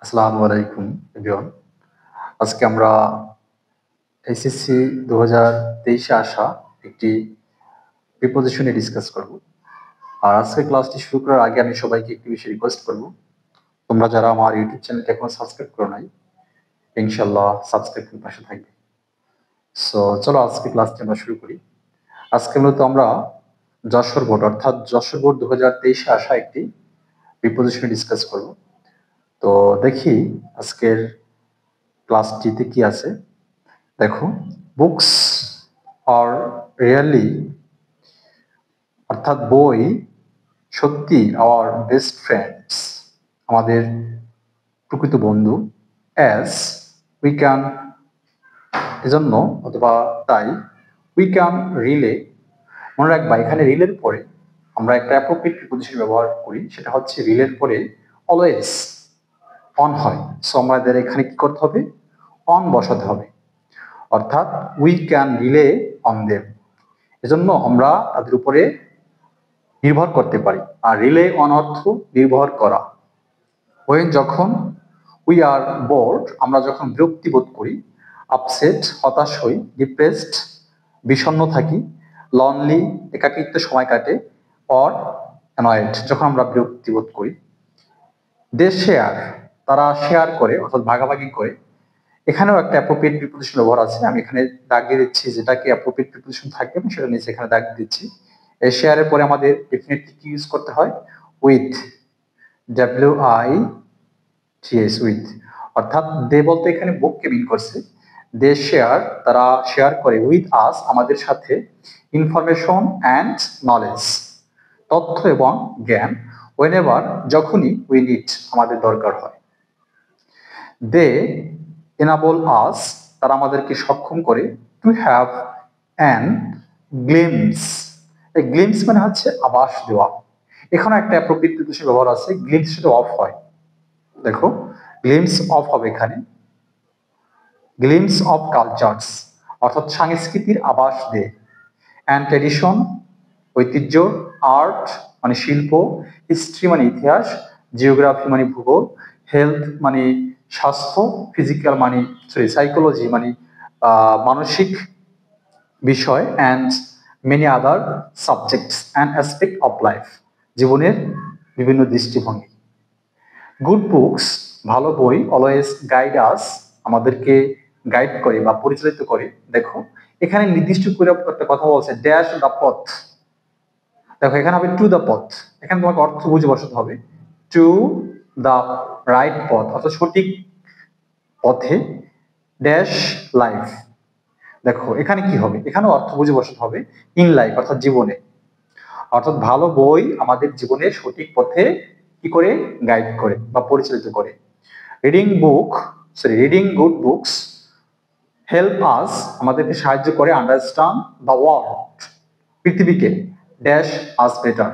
আসসালামু আলাইকুম এভরিওয়ান। আজকে আমরা এইচএসসি 2023 এ আসা একটি প্রিপোজিশন নিয়ে ডিসকাস করব। আর আজকের ক্লাসটি শুরু করার আগে আমি সবাইকে একটি বিষয় রিকোয়েস্ট করব। তোমরা যারা আমার ইউটিউব চ্যানেলটি এখনো সাবস্ক্রাইব করো নাই, ইনশাআল্লাহ সাবস্ক্রাইব করে পাশে থাকবে। সো চলো আজকে ক্লাসটি আমরা শুরু করি। আজকে মূলত আমরা যশোর বোর্ড অর্থাৎ যশোর বোর্ড 2023 এ আসা একটি প্রিপোজিশন ডিসকাস করব। তো দেখি আজকের ক্লাসটিতে কি আছে। দেখো, বুকস আর রিয়েলি অর্থাৎ বই সত্যি আওয়ার বেস্ট ফ্রেন্ডস, আমাদের প্রকৃত বন্ধু। অ্যাজ উই ক্যান, এজন্য অথবা তাই, উই ক্যান রিলে, মনে রাখবা এখানে রিলের পরে আমরা একটা অ্যাপ্রোপ্রিয়েট প্রিপোজিশন ব্যবহার করি, সেটা হচ্ছে রিলের পরে অলওয়েজ অন হয়। সো আমাদের এখানে কি করতে হবে? অন বসাতে হবে, অর্থাৎ we can rely on them, এজন্য আমরা তাদের উপরে নির্ভর করতে পারি। আর রিলে অন অর্থ নির্ভর করা। ওয়েন যখন, উই আর বোর্ড আমরা যখন বিরক্তি বোধ করি, আপসেট হতাশ হই, ডিপ্রেসড বিষণ্ণ থাকি, লনলি একাকিত্ব সময় কাটে, অর অ্যানয়েড যখন আমরা বিরক্তি বোধ করি। দে শেয়ার তারা শেয়ার করে অর্থাৎ ভাগাভাগি করে। এখানেও একটা অ্যাপ্রোপ্রিয়েট প্রিপোজিশন ব্যবহার আছে, আমি এখানে দাগ দিয়ে দিচ্ছি যেটাকে অ্যাপ্রোপ্রিয়েট প্রিপোজিশন থাকবে আমি সেটা নিচে এখানে দাগ দিচ্ছি। এই শেয়ারের পরে আমাদের ডেফিনেটলি কি ইউজ করতে হয়? With, WITH, with. অর্থাৎ দে বলতে এখানে বুককে মিন করছে। দে শেয়ার তারা শেয়ার করে উইথ আস আমাদের সাথে ইনফরমেশন অ্যান্ড নলেজ তথ্য এবং জ্ঞান, ওয়েনেভার যখনই উই নিড আমাদের দরকার হয়। দে এনাবল আস তারা আমাদেরকে সক্ষম করে টু হ্যাভ অ্যান গ্লিমস। এই গ্লিমস মানে হচ্ছে আভাস দেওয়া। এখানে একটা অ্যাপ্রোপ্রিয়েট প্রিপোজিশন ব্যবহার আছে, গ্লিমস সাথে অফ হয়। দেখো, গ্লিমস অফ হবে এখানে, গ্লিমস অফ কালচারস অর্থাৎ সংস্কৃতির আভাস দেয়। অ্যান্ড ট্রেডিশন ঐতিহ্য, আর্ট মানে শিল্প, হিস্ট্রি মানে ইতিহাস, জিওগ্রাফি মানে ভূগোল, হেলথ মানে স্বাস্থ্য, ফিজিক্যাল মানে সাইকোলজি মানে মানসিক বিষয়, and many other subjects and aspect of life জীবনের বিভিন্ন দৃষ্টিভঙ্গি। গুড বুকস ভালো বই অলওয়েজ গাইড আস আমাদেরকে গাইড করে বা পরিচালিত করে। দেখো এখানে নির্দিষ্ট করে একটা কথা বলছে, ড্যাশ দ্য পথ। দেখো এখানে হবে টু দ্য পথ, এখানে তোমাকে অর্থ বুঝে বসাতে হবে। টু দ্য রাইট পথ অর্থাৎ সঠিক পথে, ড্যাশ লাইফ। দেখো এখানে কি হবে? এখানে অর্থ বুঝে বসাতে হবে ইন লাইফ অর্থাৎ জীবনে। অর্থাৎ ভালো বই আমাদের জীবনের সঠিক পথে কি করে গাইড করে বা পরিচালিত করে। Reading good books help us আমাদেরকে সাহায্য করে আন্ডারস্ট্যান্ড দ্য ওয়ার্ল্ড পৃথিবীকে, ড্যাশ আস বেটার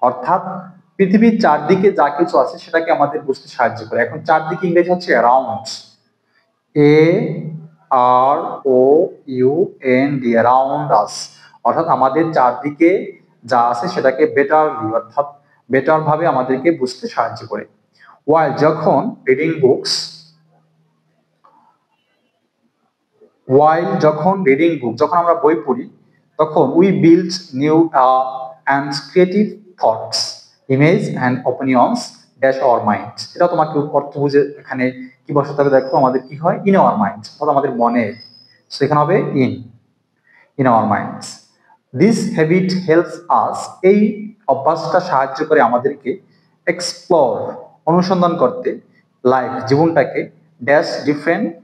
অর্থাৎ পৃথিবীর চারদিকে যা কিছু আছে সেটাকে আমাদের বুঝতে সাহায্য করে। এখন চারদিকে ইংরেজি হচ্ছে অ্যারাউন্ড, AROUND, অ্যারাউন্ড আস অর্থাৎ আমাদের চারদিকে যা আছে সেটাকে বেটারলি অর্থাৎ বেটার ভাবে আমাদেরকে বুঝতে সাহায্য করে। ওয়াইল যখন রিডিং বুকস, যখন আমরা বই পড়ি তখন we build new and creative thoughts, image and opinions dash our mind. এটা তোমাকে অর্থ বুঝে এখানে কি বসাতে হবে? দেখো আমাদের কি হয়, ইন আওয়ার মাইন্ড অর্থাৎ আমাদের মনে, সেখানে হবে in our minds. This habit helps us এই অভ্যাসটা সাহায্য করে আমাদেরকে এক্সপ্লোর অনুসন্ধান করতে, লাইফ জীবনটাকে, ড্যাশ ডিফারেন্ট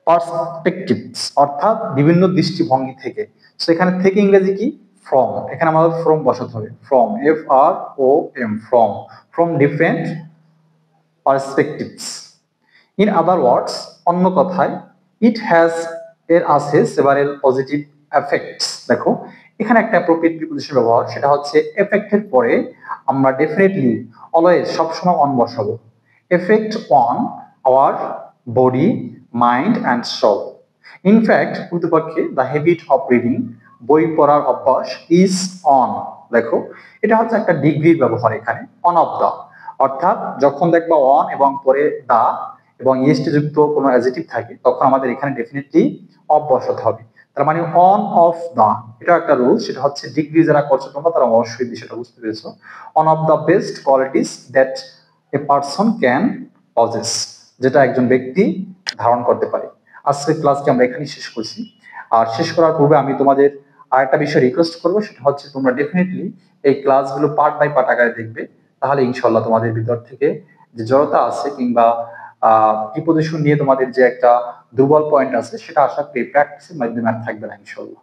পার্সপেক্টিভস অর্থাৎ বিভিন্ন দৃষ্টিভঙ্গি থেকে। সেখানে থেকে ইংরেজি কি? ফ্রম, এখানে আমাদের ফ্রম বসাতে হবে। From, FROM, from different perspectives. In other words অন্য কথায়, ইট হ্যাজ এর আছে সেভারেল পজিটিভ এফেক্টস। দেখো এখানে একটা অ্যাপ্রোপ্রিয়েট প্রিপোজিশন ব্যবহার, সেটা হচ্ছে এফেক্টের পরে আমরা ডেফিনেটলি অলওয়েজ সবসময় অন বসাবো। Effect on our body, mind and soul. In fact প্রকৃতপক্ষে দ্য হ্যাবিট অফ রিডিং বই পড়ার অভ্যাস ইজ অন। দেখো এটা হচ্ছে একটা ডিগ্রির ব্যবহার এখানে, অন অফ দ্য অর্থাৎ যখন দেখবা অন এবং পরে দা এবং ইএসটি যুক্ত কোনো অ্যাডজেক্টিভ থাকে তখন আমাদের এখানে ডেফিনেটলি অফ বসাতে হবে। তার মানে অন অফ দা, এটা একটা রুল, সেটা হচ্ছে ডিগ্রি যারা করছো তোমরা তারা অবশ্যই বিষয়টা বুঝতে পেরেছো। One of the best qualities that a person can possess, যেটা একজন ব্যক্তি ধারণ করতে পারে। আজকের ক্লাসটি আমরা এখানেই শেষ করছি। আর শেষ করার পূর্বে আমি তোমাদের আরেকটা বিষয় রিকোয়েস্ট করবো, সেটা হচ্ছে তোমরা ডেফিনেটলি এই ক্লাসগুলো পার্ট বাই পার্ট আকারে দেখবে, তাহলে ইনশাল্লাহ তোমাদের ভিতর থেকে যে জড়তা আছে কিংবা প্রিপোজিশন নিয়ে তোমাদের যে একটা দুর্বল পয়েন্ট আছে সেটা আশা করি প্র্যাকটিসের মাধ্যমে আর থাকবে না ইনশাল্লাহ।